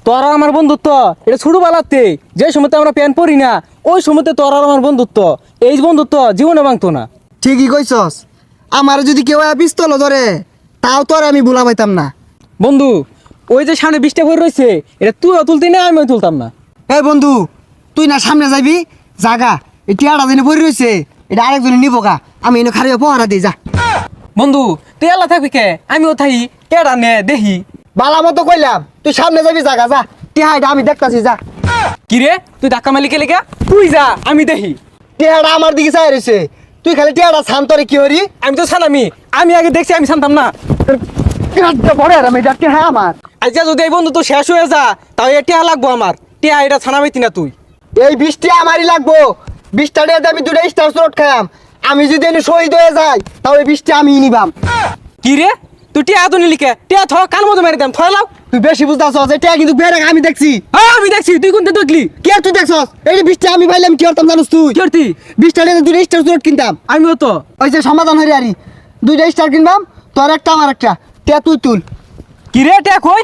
তোরা আমার বন্ধুত্ব এটা ছোটবেলাতে যে সময়তে আমরা প্যান্ট পরি না ওই সময়তে তোরা আমার বন্ধুত্ব এই বন্ধুত্ব জীবনে ভাঙতো না। ঠিকই কইছস। আমার যদি কেউ পিস্তল ধরে তাও তোর আমি ভুলা পাইতাম না। বন্ধু ওই যে সামনে বৃষ্টি পড়ে রয়েছে এটা তুইও তুলতি না আমিও তুলতাম না। এই বন্ধু তুই না সামনে যাবি জাগা এই টিয়াটা দিনে পড়ে রয়েছে এটা আরেকজনে নিব গা আমি এনে খারিয়ে পহারা দিই যা। বন্ধু তুই আল্লাহ থাকবি কে আমিও থাকি কেডা নে দেখি। বালা মতো কইলাম তুই সামনে যাবি জাগা যা টিহাটা আমি দেখতাছি যা। কি রে তুই ধাক্কা মালিকে লেগে তুই যা আমি দেখি। টিহাটা আমার দিকে চাই রয়েছে তুই খালি টিহাটা ছান তোরে কি হরি। আমি তো ছানামি আমি আগে দেখছি আমি ছানতাম না। বড় আর আমি ডাক্তার হ্যাঁ আমার আজকে যদি এই বন্ধু তো শেষ হয়ে যা তাও টিয়া লাগবো আমার টিয়া এটা ছানাবাইতি না তুই। এই বৃষ্টি আমারই লাগবো। 20 টাকা দিয়ে আমি 2টা স্টার রোড খাইলাম আমি যদি এনে শহীদ হয়ে যাই তাহলে বৃষ্টি আমি নিবাম। কি রে তুই টিয়া তো নিলিকে টিয়া থ কান মতো মেরে দাম থলাও। তুই বেশি বুঝতেছ এটা কিন্তু বেড়ে আমি দেখছি। হ্যাঁ আমি দেখছি তুই কোনটা দেখলি কি আর তুই দেখছস এই যে বৃষ্টি আমি পাইলাম কি করতাম জানোস তুই? কি করতি 20 টাকা দিয়ে 2টা স্টার রোড কিনতাম। আমিও তো ওই যে সমাধান হয়ে আরি 2টা স্টার কিনবাম তোর একটা আমার একটা টিয়া তুই তুল। কি রে টিয়া কই